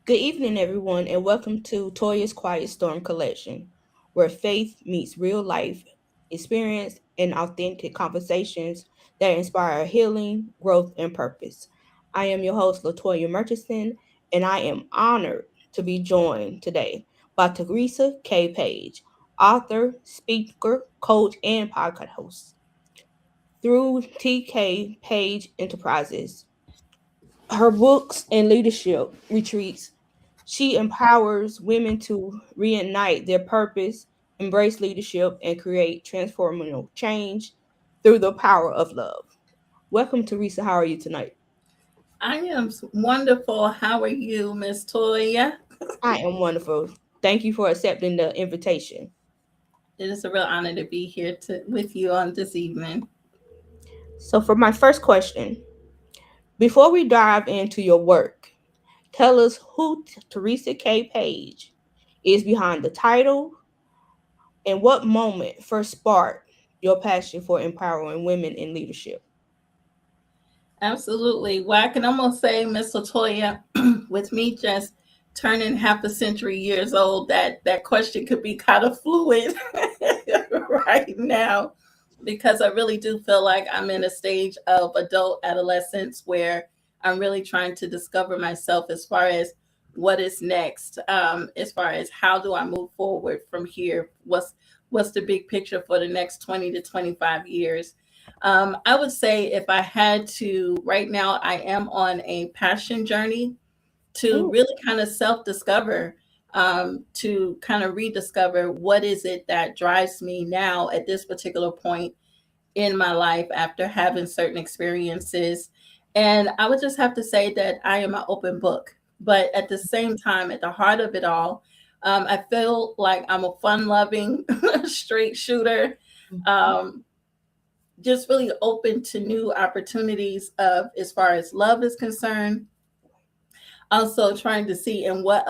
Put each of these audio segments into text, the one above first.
Good evening, everyone, and welcome to Toya's Quiet Storm Collection, where faith meets real life experience and authentic conversations that inspire healing, growth, and purpose. I am your host, Latoya Murchison, and I am honored to be joined today by Teresa K. Page, author, speaker, coach, and podcast host. Through TK Page Enterprises, her books and leadership retreats, she empowers women to reignite their purpose, embrace leadership, and create transformational change through the power of love. Welcome, Teresa. How are you tonight? I am wonderful. How are you, Miss Toya? I am wonderful. Thank you for accepting the invitation. It is a real honor to be here with you on this evening. So, for my first question, before we dive into your work, tell us who Teresa K. Page is behind the title and what moment first sparked your passion for empowering women in leadership. Absolutely. Well, I can almost say, Miss Latoya, with me just turning half a century years old, that question could be kind of fluid right now because I really do feel like I'm in a stage of adult adolescence where I'm really trying to discover myself as far as what is next, as far as how do I move forward from here? What's the big picture for the next 20 to 25 years? I would say if I had to, right now, I am on a passion journey to Ooh, really kind of self discover, to kind of rediscover what is it that drives me now at this particular point in my life after having certain experiences. And I would just have to say that I am an open book. But at the same time, at the heart of it all, I feel like I'm a fun loving straight shooter. Um, just really open to new opportunities of as far as love is concerned, also trying to see in what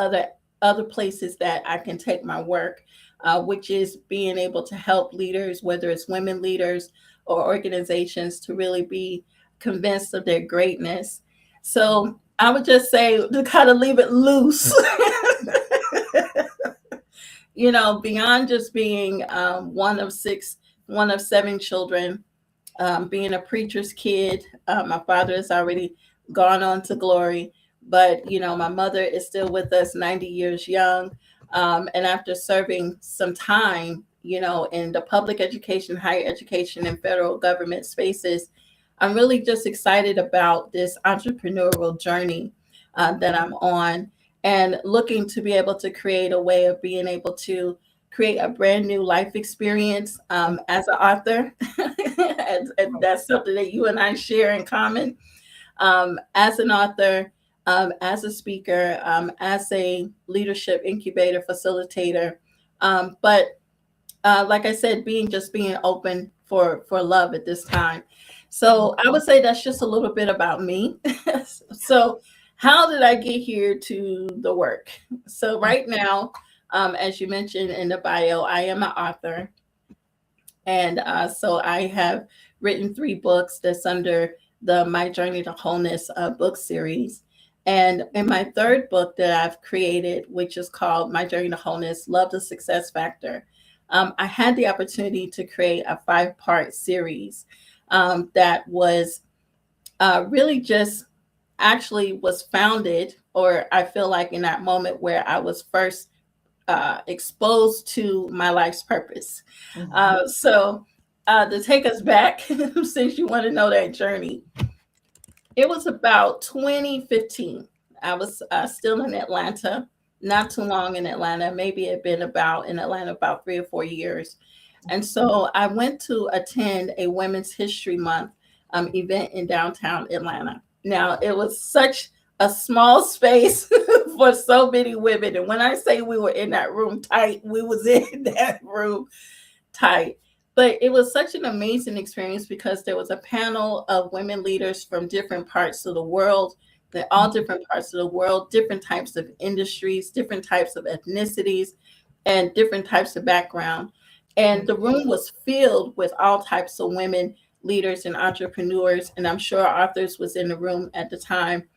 other places that I can take my work, which is being able to help leaders, whether it's women leaders or organizations, to really be convinced of their greatness. So I would just say to kind of leave it loose. Beyond just being one of six, one of seven children, being a preacher's kid. My father has already gone on to glory, but my mother is still with us, 90 years young. And after serving some time, in the public education, higher education, and federal government spaces, I'm really just excited about this entrepreneurial journey that I'm on and looking to be able to create a way of being able to create a brand new life experience as an author. And that's something that you and I share in common. As an author, as a speaker, as a leadership incubator facilitator, but like I said, being open for love at this time. So I would say that's just a little bit about me. So how did I get here to the work? So right now, as you mentioned in the bio, I am an author. And so I have written 3 books that's under the My Journey to Wholeness book series. And in my third book that I've created, which is called My Journey to Wholeness, Love the Success Factor, I had the opportunity to create a 5-part series that was really just actually was founded, or I feel like in that moment where I was first exposed to my life's purpose. So to take us back, since you want to know that journey, it was about 2015. I was still in Atlanta, not too long in Atlanta. Maybe it had been about in Atlanta about 3 or 4 years. And so I went to attend a Women's History Month event in downtown Atlanta. Now, it was such a small space for so many women. And when I say we were in that room tight, we was in that room tight. But it was such an amazing experience because there was a panel of women leaders from different parts of the world. They're all different parts of the world, different types of industries, different types of ethnicities, and different types of background. And the room was filled with all types of women leaders and entrepreneurs. And I'm sure authors was in the room at the time.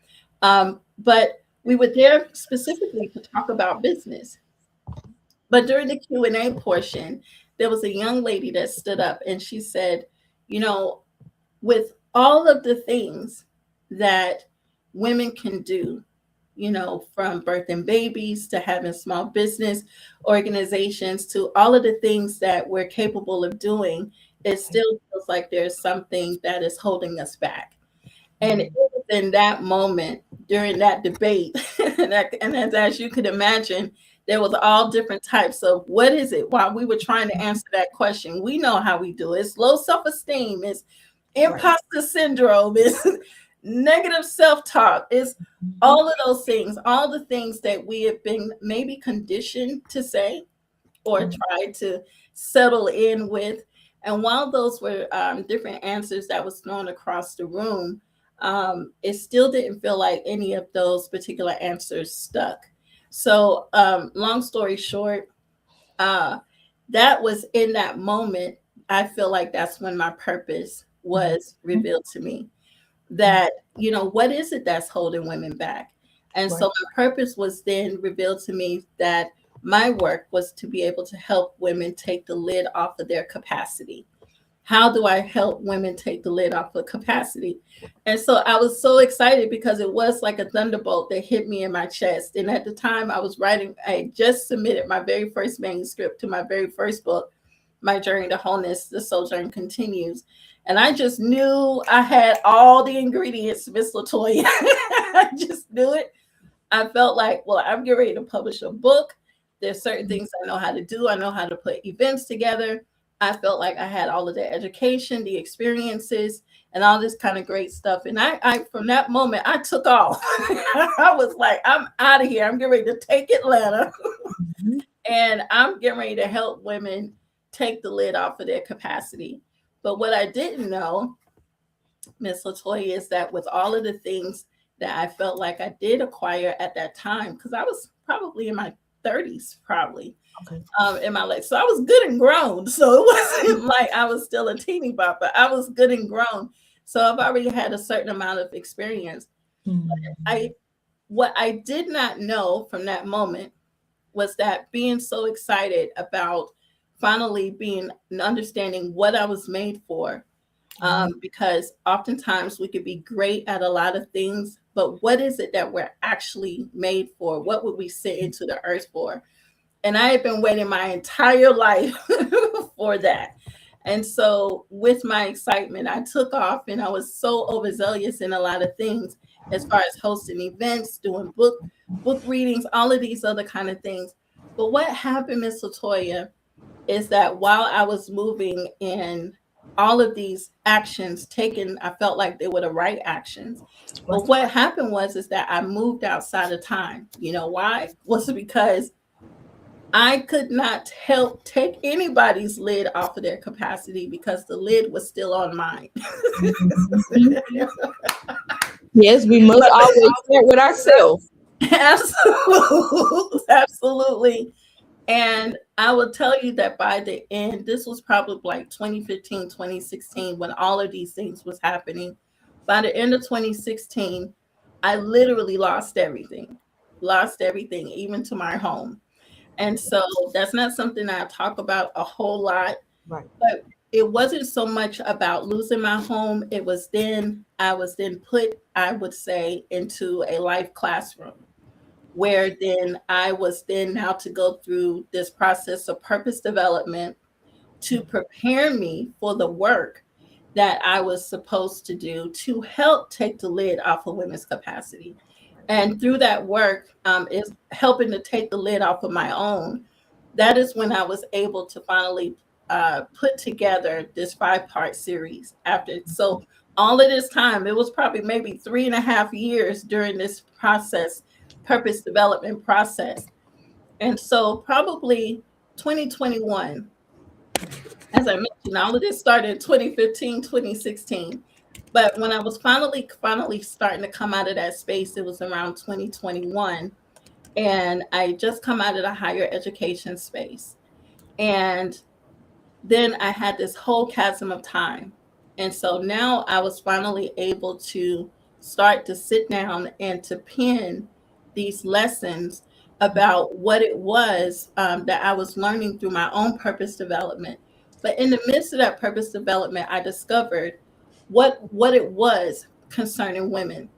But We were there specifically to talk about business. But during the Q&A portion, there was a young lady that stood up and she said, you know, with all of the things that women can do, from birthing babies to having small business organizations to all of the things that we're capable of doing, it Right. still feels like there's something that is holding us back. And it Mhm. was in that moment during that debate, and as you could imagine, there was all different types of what is it. While we were trying to answer that question, we know how we do it. It's low self-esteem, it's Right. imposter syndrome, it's negative self-talk, it's Mhm. all of those things, all the things that we have been maybe conditioned to say or Mhm. tried to settle in with. And while those were different answers that was thrown across the room, it still didn't feel like any of those particular answers stuck. So, long story short, uh, that was in that moment. I feel like that's when my purpose Mhm. was revealed to me. That, what is it that's holding women back? And so Right. my purpose was then revealed to me that my work was to be able to help women take the lid off of their capacity. How do I help women take the lid off of capacity? And so I was so excited because it was like a thunderbolt that hit me in my chest. And at the time I just submitted my very first manuscript to my very first book, My Journey to Wholeness, The Sojourn Continues. And I just knew I had all the ingredients, Miss Latoya. I just knew it. I felt like, well, I'm getting ready to publish a book. There's certain Mhm. things I know how to do. I know how to put events together. I felt like I had all of the education, the experiences, and all this kind of great stuff. And I from that moment, I took off. I was like, I'm out of here. I'm getting ready to take Atlanta, Mhm. and I'm getting ready to help women take the lid off of their capacity. But what I didn't know, Miss Latoya, is that with all of the things that I felt like I did acquire at that time, because I was probably in my 30s, probably Okay. in my life. So I was good and grown. So it wasn't like I was still a teeny bop, but I was good and grown. So I've already had a certain amount of experience. I Mhm. What I did not know from that moment was that being so excited about finally being understanding what I was made for, Mhm. because oftentimes we could be great at a lot of things, but what is it that we're actually made for? What would we sit into the earth for? And I had been waiting my entire life for that. And so, with my excitement, I took off and I was so overzealous in a lot of things as far as hosting events, doing book readings, all of these other kind of things. But what happened, Miss Latoya, is that while I was moving in all of these actions taken, I felt like they were the right actions. Right. But what happened was is that I moved outside of time. You know why? Was it because I could not help take anybody's lid off of their capacity because the lid was still on mine. Mhm. Yes, we must always start with ourselves. Absolutely. Absolutely. And I will tell you that by the end, this was probably like 2015, 2016, when all of these things was happening. By the end of 2016, I literally lost everything, even to my home. And so that's not something I talk about a whole lot, Right. but it wasn't so much about losing my home. It was then I was then put, I would say, into a life classroom where then I was then now to go through this process of purpose development to prepare me for the work that I was supposed to do to help take the lid off of women's capacity. And through that work, is helping to take the lid off of my own. That is when I was able to finally put together this 5-part series. After so all of this time, it was probably maybe 3.5 years during this process, purpose development process. And so probably 2021, as I mentioned, all of this started in 2015, 2016. But when I was finally starting to come out of that space, it was around 2021. And I just come out of the higher education space. And then I had this whole chasm of time. And so now I was finally able to start to sit down and to pen these lessons about what it was that I was learning through my own purpose development. But in the midst of that purpose development, I discovered what it was concerning women.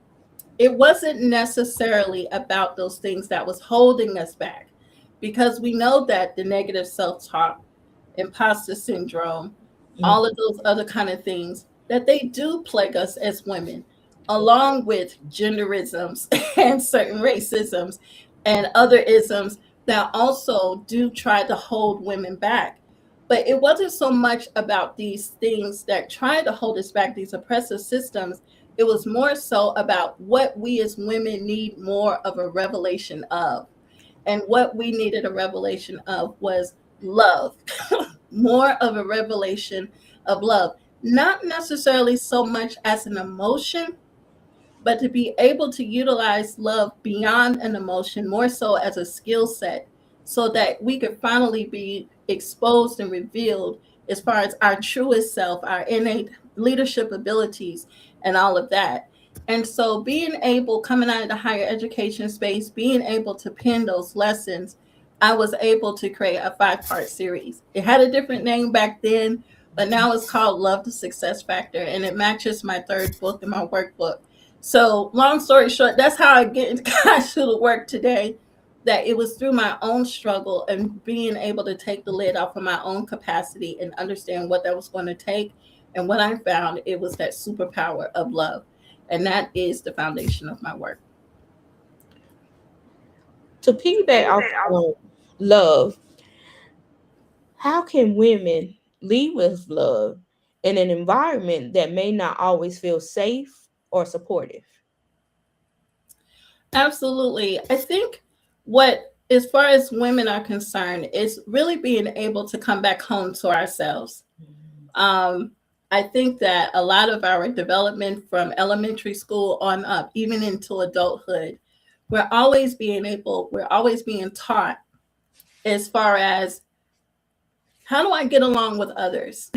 It wasn't necessarily about those things that was holding us back, because we know that the negative self-talk, imposter syndrome, all of those other kind of things, that they do plague us as women, along with genderisms and certain racisms and other isms that also do try to hold women back. But it wasn't so much about these things that try to hold us back, these oppressive systems. It was more so about what we as women need more of a revelation of. And what we needed a revelation of was love, more of a revelation of love. Not necessarily so much as an emotion, but to be able to utilize love beyond an emotion, more so as a skill set, so that we could finally be exposed and revealed as far as our truest self, our innate leadership abilities, and all of that. And so, being able, coming out of the higher education space, being able to pen those lessons, I was able to create a 5-part series. It had a different name back then, but now it's called Love the Success Factor, and it matches my third book and my workbook. So, long story short, that's how I get into to the work today. That it was through my own struggle and being able to take the lid off of my own capacity and understand what that was going to take. And what I found, it was that superpower of love. And that is the foundation of my work. To piggyback off love, how can women lead with love in an environment that may not always feel safe or supportive? Absolutely. I think what, as far as women are concerned, is really being able to come back home to ourselves. Um, I think that a lot of our development from elementary school on up, even into adulthood, we're always being taught as far as, how do I get along with others?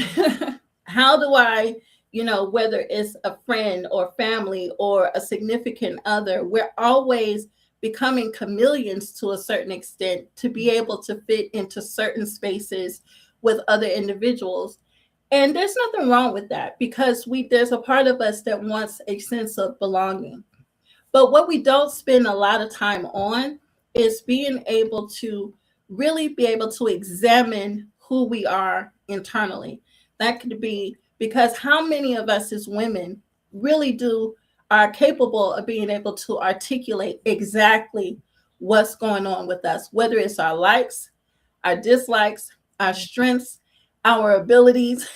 How do I, whether it's a friend or family or a significant other, we're always becoming chameleons to a certain extent to be able to fit into certain spaces with other individuals. And there's nothing wrong with that, because there's a part of us that wants a sense of belonging. But what we don't spend a lot of time on is being able to really be able to examine who we are internally. That could be because how many of us as women really do are capable of being able to articulate exactly what's going on with us, whether it's our likes, our dislikes, our strengths, our abilities,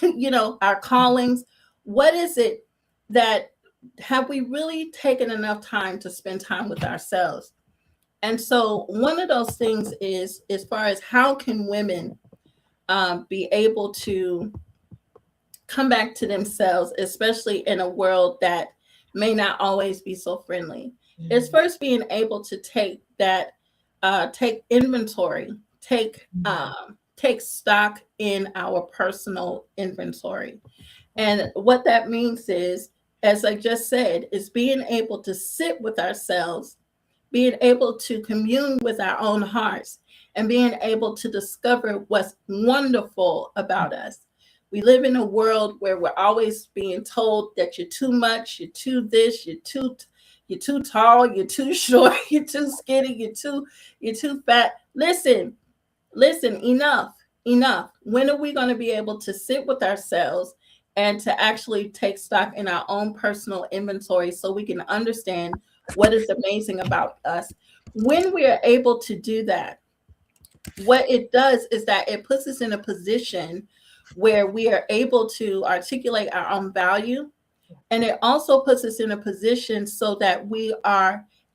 our callings. What is it that, have we really taken enough time to spend time with ourselves? And so, one of those things is, as far as how can women be able to come back to themselves, especially in a world that may not always be so friendly, is first being able to take inventory, take stock in our personal inventory. And what that means is, as I just said, is being able to sit with ourselves, being able to commune with our own hearts, and being able to discover what's wonderful about us. We live in a world where we're always being told that you're too much, you're too this, you're too tall, you're too short, you're too skinny, you're too fat. Listen, enough. When are we going to be able to sit with ourselves and to actually take stock in our own personal inventory so we can understand what is amazing about us? When we are able to do that, what it does is that it puts us in a position where we are able to articulate our own value, and it also puts us in a position so that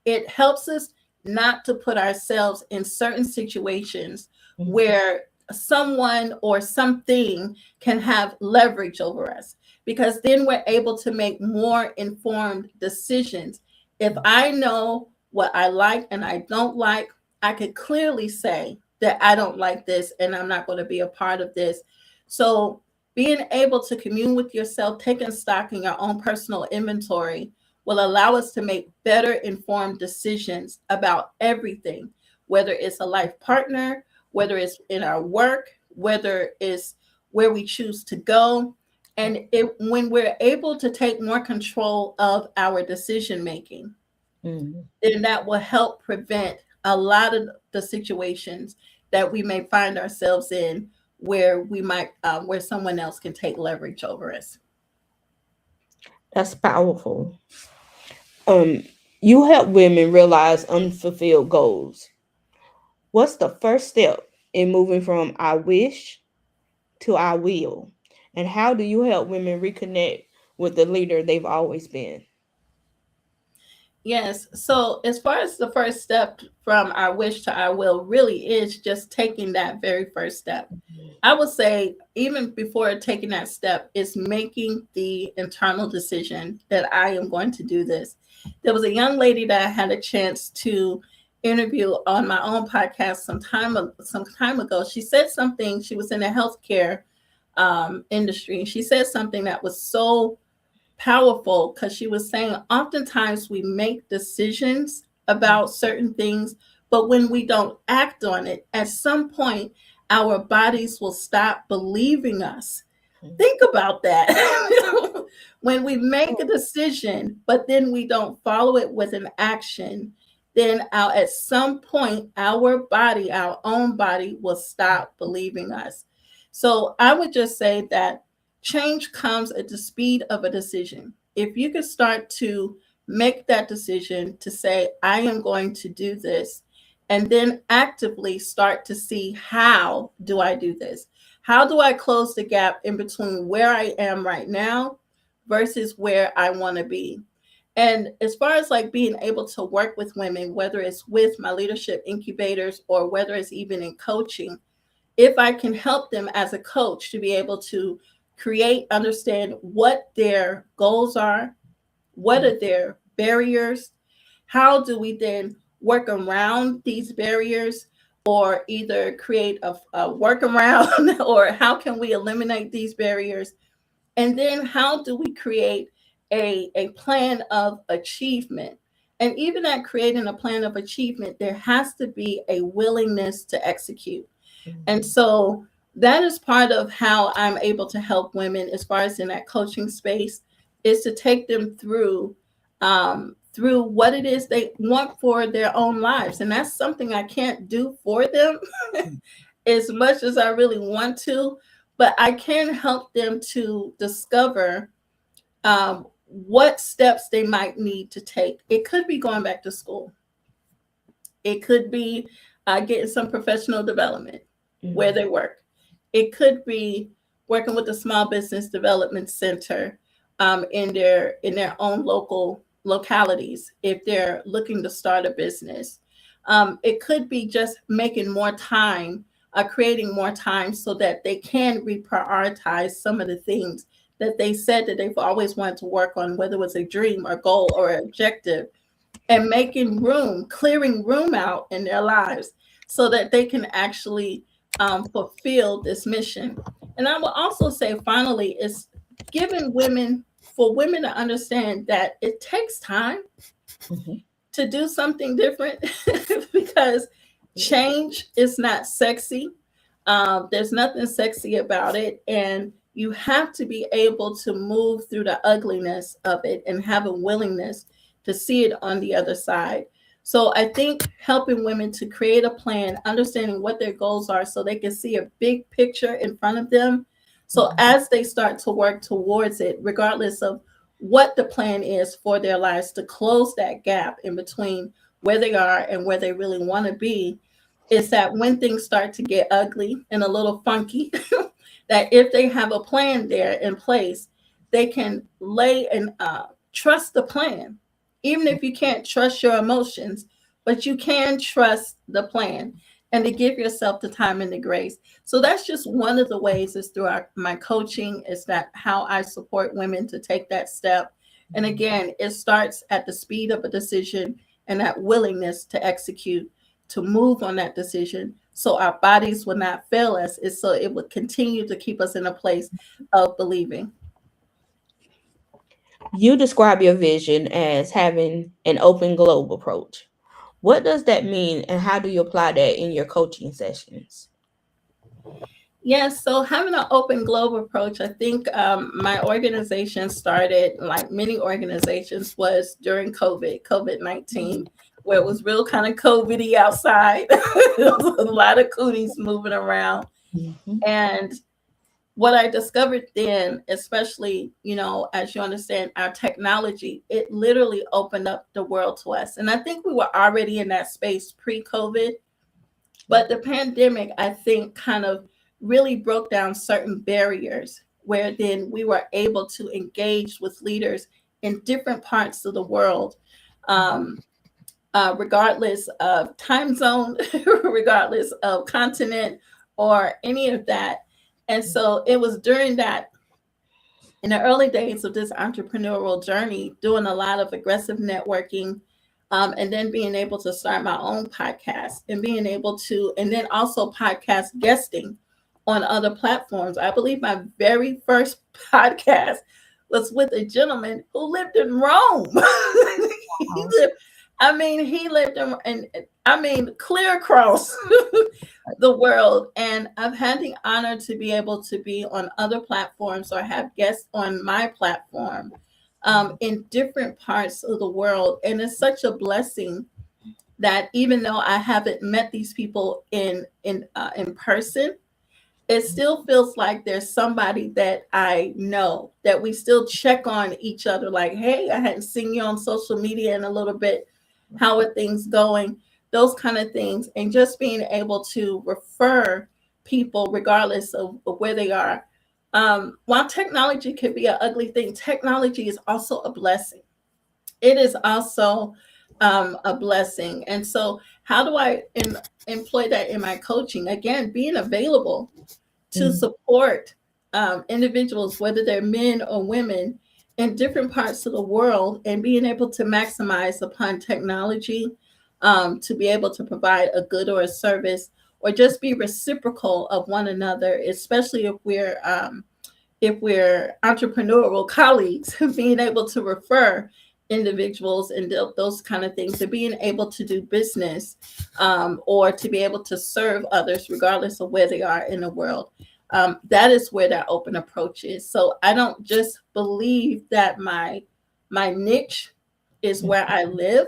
it helps us not to put ourselves in certain situations where someone or something can have leverage over us, because then we're able to make more informed decisions. If I know what I like and I don't like, I could clearly say that I don't like this and I'm not going to be a part of this. So being able to commune with yourself, taking stock in your own personal inventory, will allow us to make better informed decisions about everything, whether it's a life partner, whether it's in our work, whether it's where we choose to go. And when we're able to take more control of our decision making, Mm. then that will help prevent a lot of the situations that we may find ourselves in where we might where someone else can take leverage over us. That's powerful. Um, you help women realize unfulfilled goals. What's the first step in moving from I wish to I will? And how do you help women reconnect with the leader they've always been? Yes. So, as far as the first step from I wish to I will, really is just taking that very first step. I would say, even before taking that step, is making the internal decision that I am going to do this. There was a young lady that I had a chance to interview on my own podcast some time ago. She said something. She was in the healthcare industry. She said something that was so powerful because she was saying oftentimes we make decisions about certain things, but when we don't act on it, at some point, our bodies will stop believing us. Think about that. When we make a decision, but then we don't follow it with an action, then at some point, our own body, will stop believing us. So I would just say that change comes at the speed of a decision. If you can start to make that decision to say, I am going to do this, and then actively start to see, how do I do this? How do I close the gap in between where I am right now versus where I want to be? And as far as like being able to work with women, whether it's with my leadership incubators or whether it's even in coaching, if I can help them as a coach to be able to create, understand what their goals are, what are their barriers, how do we then work around these barriers, or either create a workaround or how can we eliminate these barriers? And then how do we create a plan of achievement? And even at creating a plan of achievement, there has to be a willingness to execute. And so that is part of how I'm able to help women as far as in that coaching space, is to take them through what it is they want for their own lives. And that's something I can't do for them as much as I really want to, but I can help them to discover um, what steps they might need to take. It could be going back to school. It could be getting some professional development where they work. It could be working with a small business development center in their own local localities if they're looking to start a business. It could be just making more time, creating more time so that they can reprioritize some of the things that they said that they've always wanted to work on, whether it was a dream or goal or objective, and making room, clearing room out in their lives so that they can actually fulfill this mission. And I will also say, finally, is giving women, for women to understand that it takes time to do something different because change is not sexy. There's nothing sexy about it. And you have to be able to move through the ugliness of it and have a willingness to see it on the other side. So I think helping women to create a plan, understanding what their goals are so they can see a big picture in front of them. So as they start to work towards it, regardless of what the plan is for their lives, to close that gap in between where they are and where they really want to be, is that when things start to get ugly and a little funky, that if they have a plan there in place, they can lay and trust the plan. Even if you can't trust your emotions, but you can trust the plan, and to give yourself the time and the grace. So that's just one of the ways, is through my coaching, is that how I support women to take that step. And again, it starts at the speed of a decision and that willingness to execute, to move on that decision so our bodies will not fail us, is so it will continue to keep us in a place of believing. You describe your vision as having an open globe approach. What does that mean, and how do you apply that in your coaching sessions? Yes, so having an open globe approach, I think my organization started, like many organizations, was during COVID 19, where it was real kind of COVID-y outside. There was a lot of cooties moving around. Mhm. And what I discovered then, especially, as you understand our technology, it literally opened up the world to us. And I think we were already in that space pre-COVID, but the pandemic, I think, kind of really broke down certain barriers where then we were able to engage with leaders in different parts of the world, um, regardless of time zone, regardless of continent, or any of that. And so it was during that, in the early days of this entrepreneurial journey, doing a lot of aggressive networking, and then being able to start my own podcast and being able to, and then also podcast guesting on other platforms. I believe my very first podcast was with a gentleman who lived in Rome. he Wow. lived, he lived clear across the world. And I've had the honor to be able to be on other platforms or have guests on my platform, in different parts of the world. And it's such a blessing that even though I haven't met these people in person, it still feels like there's somebody that I know, that we still check on each other, like, hey, I hadn't seen you on social media in a little bit. How are things going? Those kind of things. And just being able to refer people regardless of where they are. While technology can be an ugly thing, technology is also a blessing. It is also a blessing. And so, how do I employ that in my coaching? Again, being available to Mm. support individuals, whether they're men or women, in different parts of the world, and being able to maximize upon technology, to be able to provide a good or a service, or just be reciprocal of one another, especially if we're entrepreneurial colleagues, being able to refer individuals and those kind of things, and being able to do business, or to be able to serve others regardless of where they are in the world. That is where that open approach is. So I don't just believe that my niche is where I live.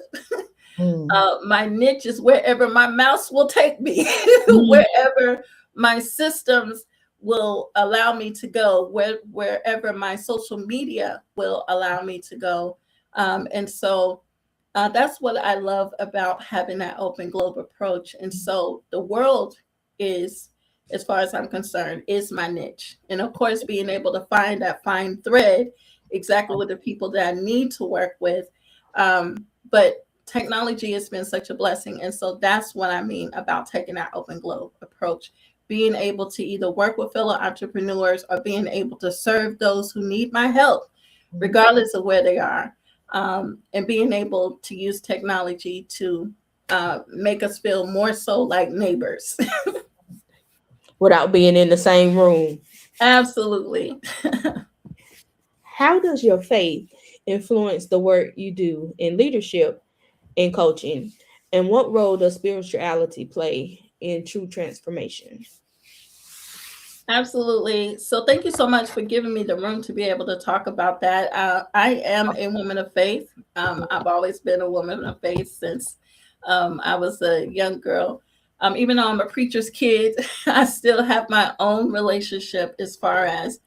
Mm. My niche is wherever my mouse will take me, Mm. wherever my systems will allow me to go, wherever my social media will allow me to go. And so that's what I love about having that open globe approach. And so the world is, as far as I'm concerned, is my niche. And of course, being able to find that fine thread exactly with the people that I need to work with. But technology has been such a blessing. And so that's what I mean about taking that open globe approach, being able to either work with fellow entrepreneurs or being able to serve those who need my help, regardless of where they are, and being able to use technology to make us feel more so like neighbors. Without being in the same room. Absolutely. How does your faith influence the work you do in leadership and coaching? And what role does spirituality play in true transformation? Absolutely. So, thank you so much for giving me the room to be able to talk about that. I am a woman of faith. I've always been a woman of faith since I was a young girl. Even though I'm a preacher's kid, I still have my own relationship as far as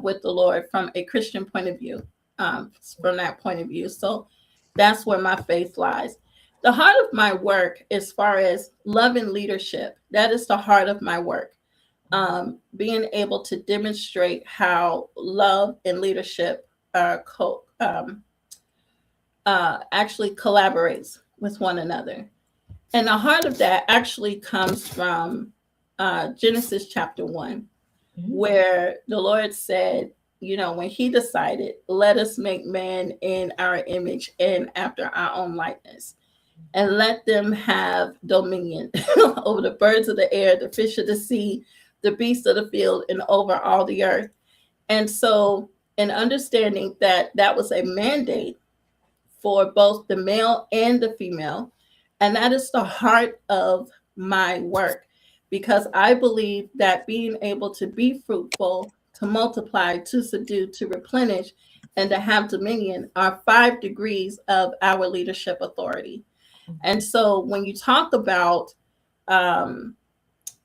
with the Lord from a Christian point of view, from that point of view. So, that's where my faith lies. The heart of my work, as far as love and leadership, that is the heart of my work. Being able to demonstrate how love and leadership actually collaborates with one another. And the heart of that actually comes from Genesis chapter 1, Mhm. where the Lord said, when he decided, let us make man in our image and after our own likeness, and let them have dominion over the birds of the air, the fish of the sea, the beasts of the field, and over all the earth. And so and understanding that that was a mandate for both the male and the female. And that is the heart of my work, because I believe that being able to be fruitful, to multiply, to subdue, to replenish, and to have dominion are 5 degrees of our leadership authority. And so um,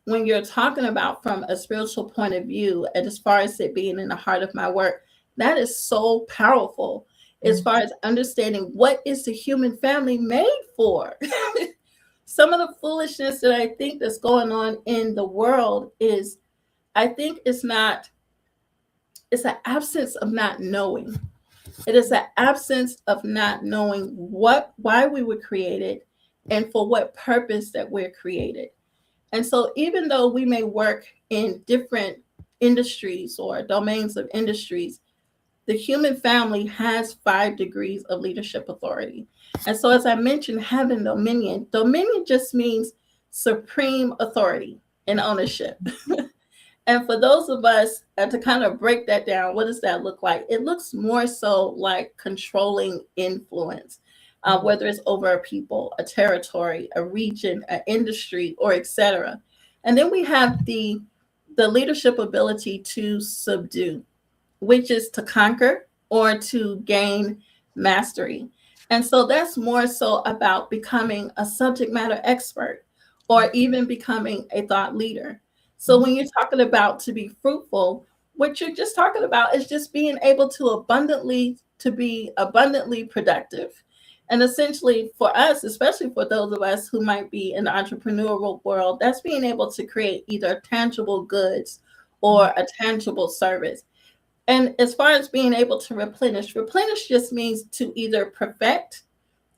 when you're talking about from a spiritual point of view, and as far as it being in the heart of my work, that is so powerful as far as understanding what is the human family made for. Some of the foolishness that I think that's going on in the world is, I think it's an absence of not knowing. It is an absence of not knowing why we were created and for what purpose that we're created. And so, even though we may work in different industries or domains of industries, the human family has 5 degrees of leadership authority. And so, as I mentioned, having dominion just means supreme authority and ownership. And for those of us, to kind of break that down, what does that look like? It looks more so like controlling influence, whether it's over a people, a territory, a region, an industry, or etc. And then we have the leadership ability to subdue, which is to conquer or to gain mastery. And so that's more so about becoming a subject matter expert or even becoming a thought leader. So when you're talking about to be fruitful, what you're just talking about is just being able to be abundantly productive. And essentially for us, especially for those of us who might be in the entrepreneurial world, that's being able to create either tangible goods or a tangible service. And as far as being able to replenish just means to either perfect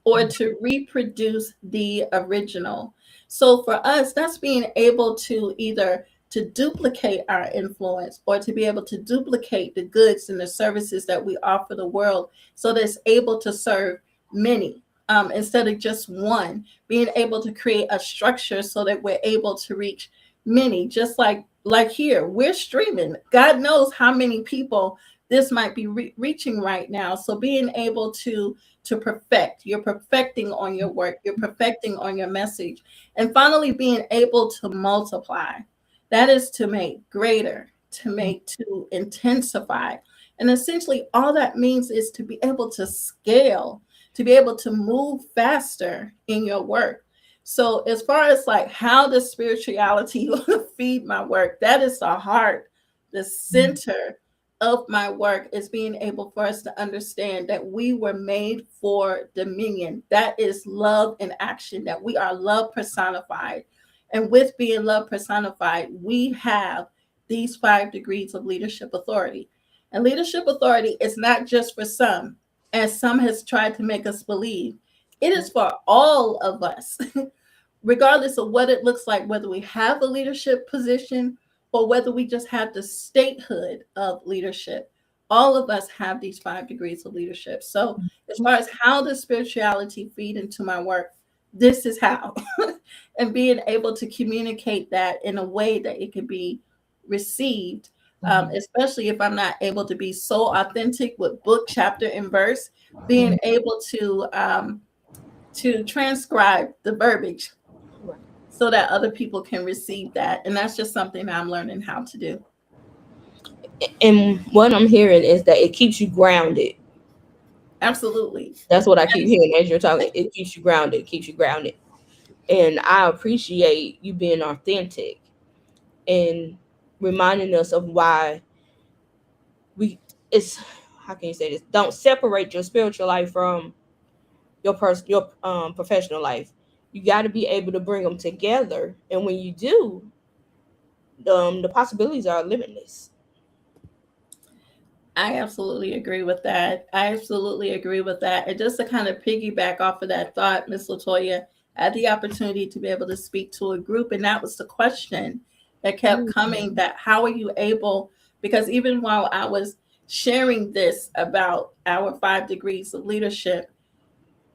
or to reproduce the original. So for us, that's being able to either to duplicate our influence or to be able to duplicate the goods and the services that we offer the world so that it's able to serve many, instead of just one, being able to create a structure so that we're able to reach many, just like here we're streaming. God knows how many people this might be reaching right now. So being able to perfect, you're perfecting on your work, you're perfecting on your message, and finally being able to multiply. That is to make greater, to intensify. And essentially all that means is to be able to scale, to be able to move faster in your work. So as far as like how does spirituality feed my work, that is the heart, the center of my work, is being able for us to understand that we were made for dominion. That is love in action, that we are love personified. And with being love personified, we have these 5 degrees of leadership authority. And leadership authority is not just for some, as some has tried to make us believe. It is for all of us, regardless of what it looks like, whether we have a leadership position or whether we just have the statehood of leadership. All of us have these 5 degrees of leadership. So, as far as how does spirituality feed into my work, this is how. And being able to communicate that in a way that it can be received, especially if I'm not able to be so authentic with book, chapter, and verse, being able to transcribe the verbiage so that other people can receive that. And that's just something I'm learning how to do. And what I'm hearing is that it keeps you grounded. Absolutely. That's what I keep hearing as you're talking. It keeps you grounded, keeps you grounded. And I appreciate you being authentic and reminding us of why we it's how can you say this? Don't separate your spiritual life from your professional life. You got to be able to bring them together, and when you do, the possibilities are limitless. I absolutely agree with that. I absolutely agree with that. And just to kind of piggyback off of that thought, Miss Latoya, I had the opportunity to be able to speak to a group, and that was the question that kept coming: that how are you able? Because even while I was sharing this about our 5 degrees of leadership,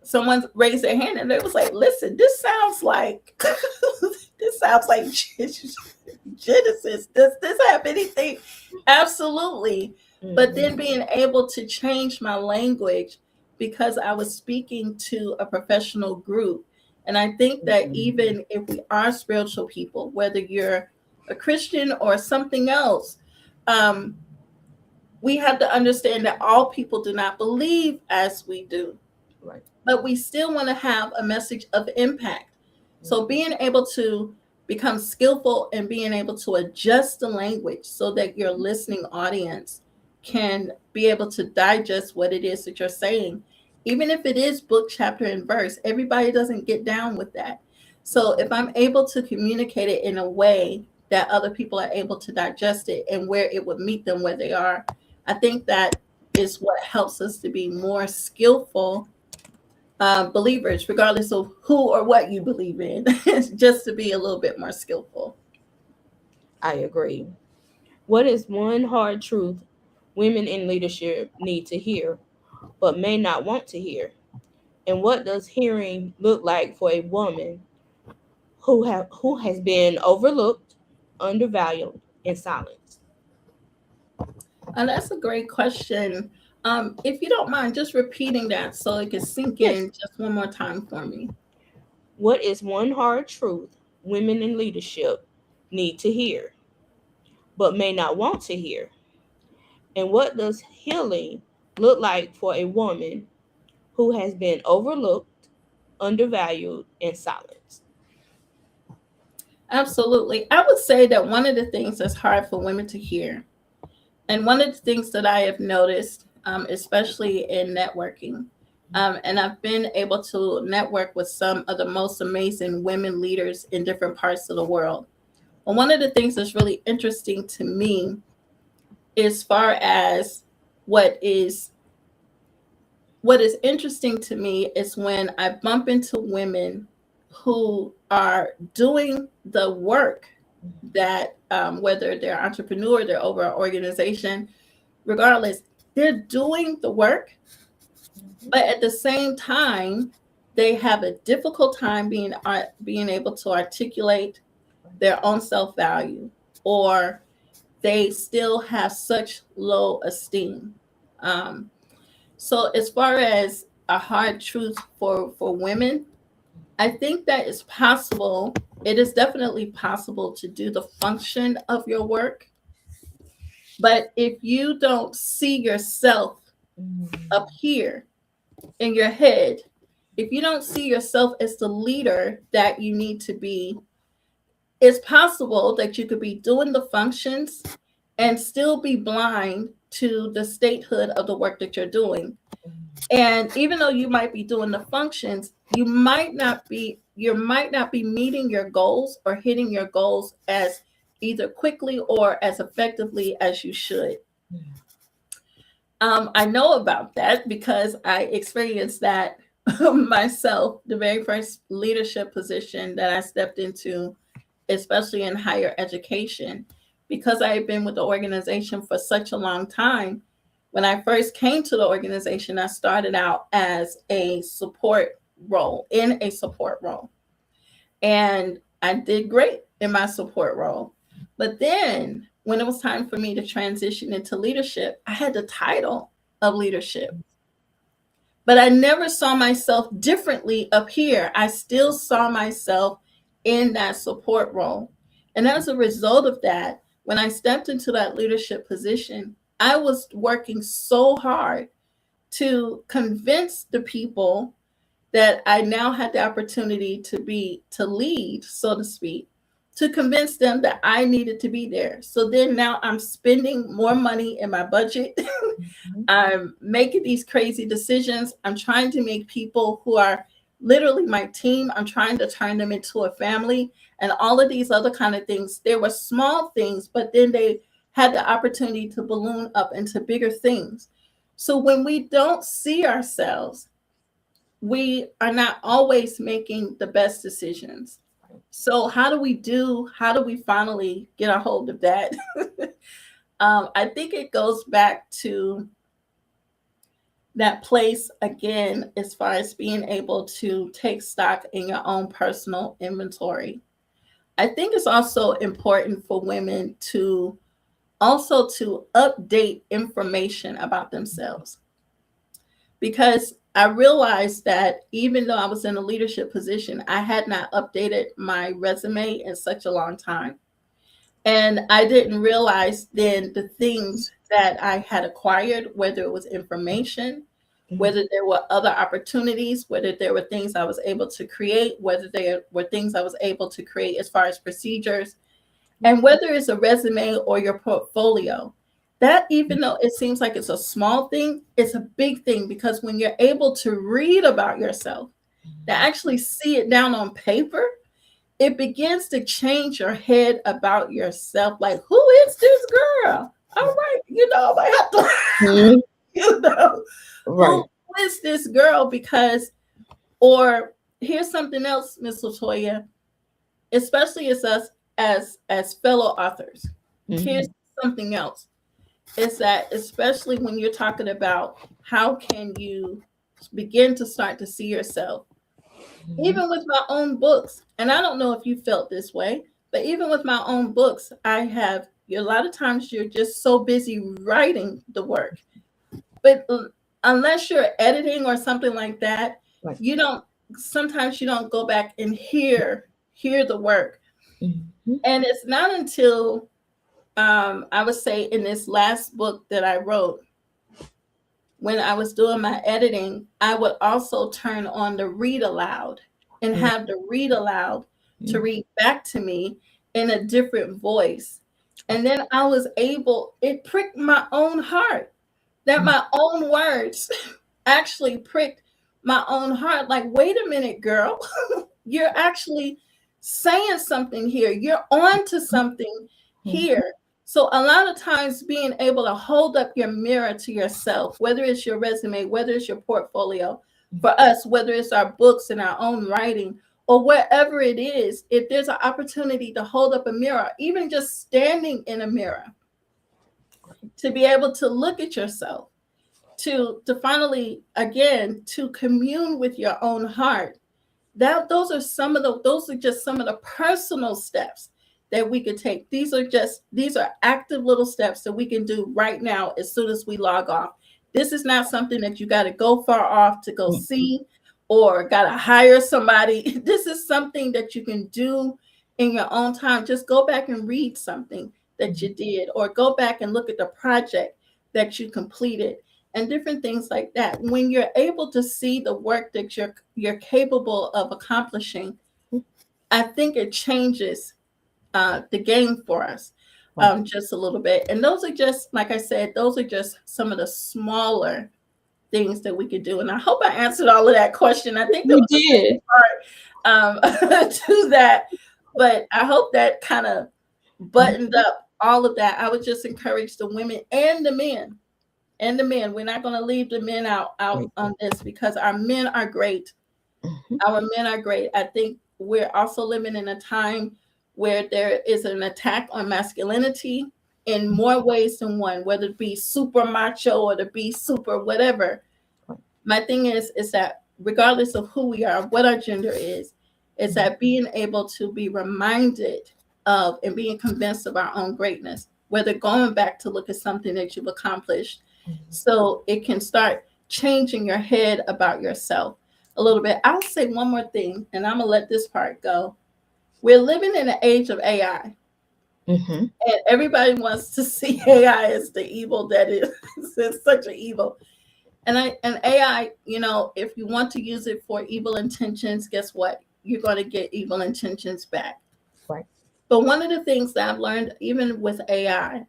someone raised their hand and they was like, "Listen, this sounds like this sounds like Genesis. Does this have anything?" Absolutely. but then Mm-hmm. being able to change my language because I was speaking to a professional group. And I think that even if we are spiritual people, whether you're a Christian or something else, um, we have to understand that all people do not believe as we do, Right. but we still want to have a message of impact. So being able to become skillful and being able to adjust the language so that your listening audience can be able to digest what it is that you're saying, even if it is book, chapter, and verse, everybody doesn't get down with that. So if I'm able to communicate it in a way that other people are able to digest it and where it would meet them where they are, I think that is what helps us to be more skillful believers, regardless of who or what you believe in, just to be a little bit more skillful. I agree. What is one hard truth women in leadership need to hear but may not want to hear? And what does hearing look like for a woman who has been overlooked, undervalued, and silenced? And that's a great question. If you don't mind, just repeating that so it can sink Yes. in just one more time for me. What is one hard truth women in leadership need to hear but may not want to hear? And what does healing look like for a woman who has been overlooked, undervalued, and silenced? Absolutely. I would say that one of the things that's hard for women to hear, and one of the things that I have noticed, especially in networking, and I've been able to network with some of the most amazing women leaders in different parts of the world. And one of the things that's really interesting to me, as far as what is what is interesting to me, is when I bump into women who are doing the work that, whether they're entrepreneur, they're over an organization, regardless, they're doing the work, but at the same time, they have a difficult time being able to articulate their own self value, or they still have such low esteem. Um, so, as far as a hard truth for women, I think that it's possible. It is definitely possible to do the function of your work, but if you don't see yourself up here in your head, if you don't see yourself as the leader that you need to be, it's possible that you could be doing the functions and still be blind to the statehood of the work that you're doing. And even though you might be doing the functions, you might not be meeting your goals or hitting your goals as either quickly or as effectively as you should. I know about that because I experienced that myself. The very first leadership position that I stepped into, especially in higher education, because I had been with the organization for such a long time. When I first came to the organization, I started out as a support in a support role. And I did great in my support role. But then when it was time for me to transition into leadership, I had the title of leadership. But I never saw myself differently up here. I still saw myself in that support role. And as a result of that, when I stepped into that leadership position, I was working so hard to convince the people that I now had the opportunity to lead, so to speak, to convince them that I needed to be there. So then now I'm spending more money in my budget. I'm making these crazy decisions. I'm trying to make people who are literally my team, I'm trying to turn them into a family, and all of these other kind of things. They were small things, but then they had the opportunity to balloon up into bigger things. So when we don't see ourselves, we are not always making the best decisions. So how do we finally get a hold of that? I think it goes back to that place again, as far as being able to take stock in your own personal inventory. I think it's also important for women to also to update information about themselves. Because I realized that even though I was in a leadership position, I had not updated my resume in such a long time. And I didn't realize then the things that I had acquired, whether it was information, Mhm. whether there were other opportunities, whether there were things I was able to create, whether there were things I was able to create as far as procedures, and whether it's a resume or your portfolio. That, even though it seems like it's a small thing, it's a big thing, because when you're able to read about yourself, to actually see it down on paper, it begins to change your head about yourself. Like, who is this girl? All right, I have to, Mhm. you know, Right. who is this girl? Because, or here's something else, Miss Latoya, especially as us as fellow authors. Here's Mhm. something else. Is that especially when you're talking about how can you begin to start to see yourself, Mhm. even with my own books. And I don't know if you felt this way, but even with my own books, I have a lot of times you're just so busy writing the work. But unless you're editing or something like that, Right. you don't sometimes you don't go back and hear the work. Mhm. And it's not until I would say in this last book that I wrote, when I was doing my editing, I would also turn on the read aloud and Right. have the read aloud to Mhm. read back to me in a different voice. And then I was able, it pricked my own heart that Mhm. my own words actually pricked my own heart. Like, wait a minute, girl, you're actually saying something here. You're on to something Mhm. here. So a lot of times being able to hold up your mirror to yourself, whether it's your resume, whether it's your portfolio, for us, whether it's our books and our own writing, or wherever it is, if there's an opportunity to hold up a mirror, even just standing in a mirror, to be able to look at yourself, to finally again to commune with your own heart, that those are just some of the personal steps that we could take. These are active little steps that we can do right now as soon as we log off. This is not something that you got to go far off to go Mhm. see or got to hire somebody. This is something that you can do in your own time. Just go back and read something that you did, or go back and look at the project that you completed, and different things like that. When you're able to see the work that you're capable of accomplishing, I think it changes the game for us Right. just a little bit. And those are just, like I said, those are just some of the smaller things that we could do. And I hope I answered all of that question. I think there You was a did. second part to that, but I hope that kind of buttoned Mhm. up all of that. I would just encourage the women and the men, and the men. We're not going to leave the men out Right. on this, because our men are great. Mhm. Our men are great. I think we're also living in a time where there is an attack on masculinity in more ways than one, whether it be super macho or to be super whatever. Right. My thing is that regardless of who we are, what our gender is Mhm. that being able to be reminded of and being convinced of our own greatness, whether going back to look at something that you've accomplished, Mhm. so it can start changing your head about yourself a little bit. I'll say one more thing, and I'm gonna let this part go. We're living in an age of AI, Mhm. and everybody wants to see AI as the evil that is. It's such an evil. And AI, if you want to use it for evil intentions, guess what? You're going to get evil intentions back. Right. But one of the things that I've learned, even with AI,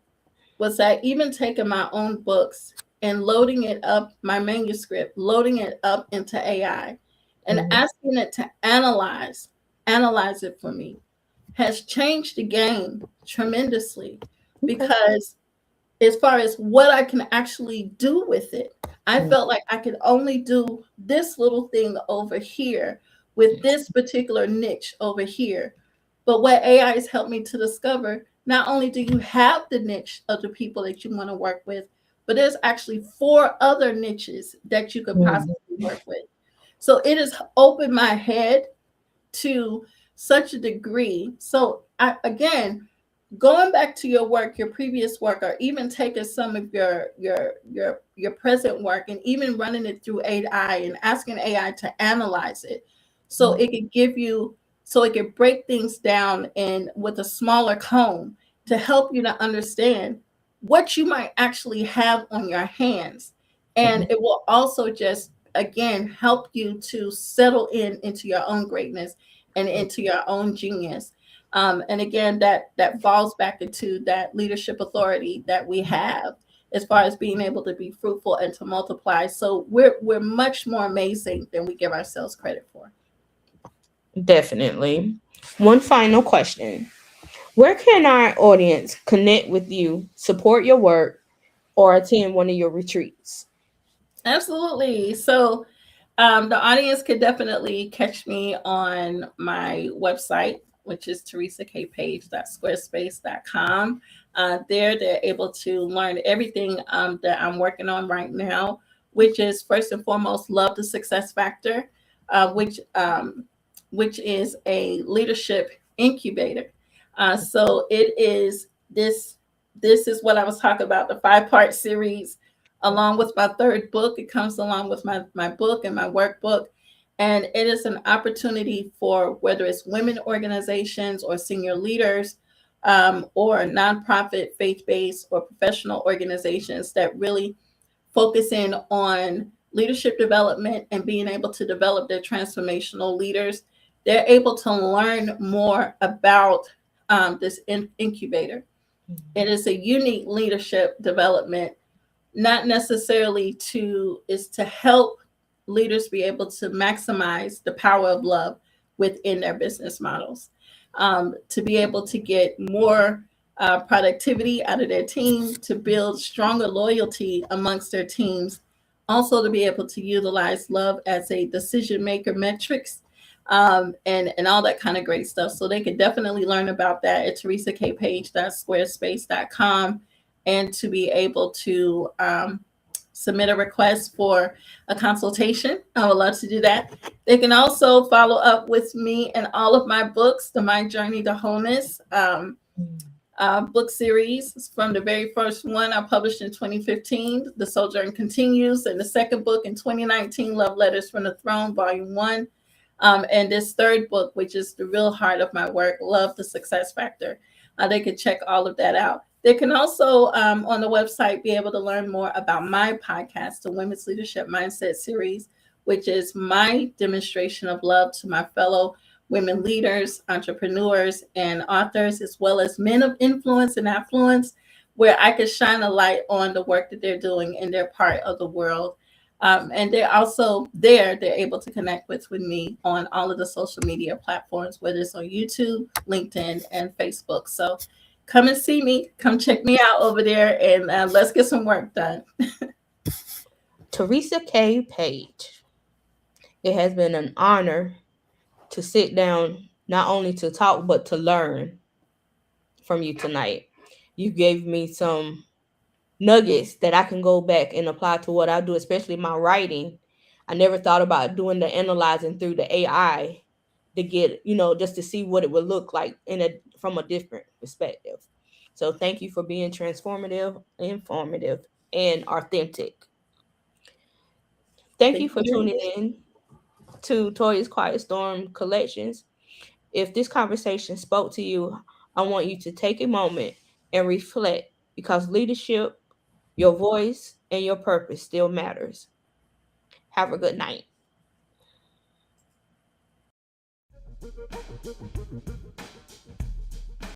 was that even taking my own books and loading it up, my manuscript, loading it up into AI and Mhm. asking it to analyze it for me, has changed the game tremendously. Okay. Because as far as what I can actually do with it, I Mhm. felt like I could only do this little thing over here with this particular niche over here. But what AI has helped me to discover, not only do you have the niche of the people that you want to work with, but there's actually 4 other niches that you could Mhm. possibly work with. So it has opened my head to such a degree. So again, going back to your work, your previous work, or even taking some of your present work and even running it through AI and asking AI to analyze it, so Mhm. it could give you, so it could break things down and with a smaller cone to help you to understand what you might actually have on your hands. And Mhm. it will also just again help you to settle in into your own greatness and into your own genius. And again, that falls back into that leadership authority that we have as far as being able to be fruitful and to multiply. So we're much more amazing than we give ourselves credit for. Definitely. One final question. Where can our audience connect with you, support your work, or attend one of your retreats? Absolutely. So the audience could definitely catch me on my website, which is teresakpage.squarespace.com. There, they're able to learn everything that I'm working on right now, which is first and foremost Love the Success Factor, uh, which um, which is a leadership incubator. So it is this. This is what I was talking about, the 5-part series along with my third book. It comes along with my book and my workbook. And it is an opportunity for whether it's women organizations or senior leaders, or nonprofit, faith based, or professional organizations that really focus in on leadership development and being able to develop their transformational leaders. They're able to learn more about this incubator. It is a unique leadership development, not necessarily to, is to help leaders be able to maximize the power of love within their business models, to be able to get more productivity out of their team, to build stronger loyalty amongst their teams, also to be able to utilize love as a decision maker metrics, and all that kind of great stuff. So they could definitely learn about that at teresakpage.squarespace.com, and to be able to submit a request for a consultation. I would love to do that. They can also follow up with me and all of my books, the My Journey to Wholeness book series. From the very first one I published in 2015, The Sojourn Continues, and the second book in 2019, Love Letters from the Throne, Volume 1. And this third book, which is the real heart of my work, Love the Success Factor. They can check all of that out. They can also, on the website, be able to learn more about my podcast, the Women's Leadership Mindset Series, which is my demonstration of love to my fellow women leaders, entrepreneurs, and authors, as well as men of influence and affluence, where I can shine a light on the work that they're doing in their part of the world. And they're also there, they're able to connect with me on all of the social media platforms, whether it's on YouTube, LinkedIn, and Facebook. So come and see me, come check me out over there, and let's get some work done. Teresa K. Page. It has been an honor to sit down, not only to talk, but to learn from you tonight. You gave me some nuggets that I can go back and apply to what I do, especially my writing. I never thought about doing the analyzing through the AI to get, just to see what it would look like from a different perspective. So thank you for being transformative, informative, and authentic. Thank you Thank for you. tuning in to Toya's Quiet Storm Collections. If this conversation spoke to you, I want you to take a moment and reflect, because leadership, your voice, and your purpose still matters. Have a good night.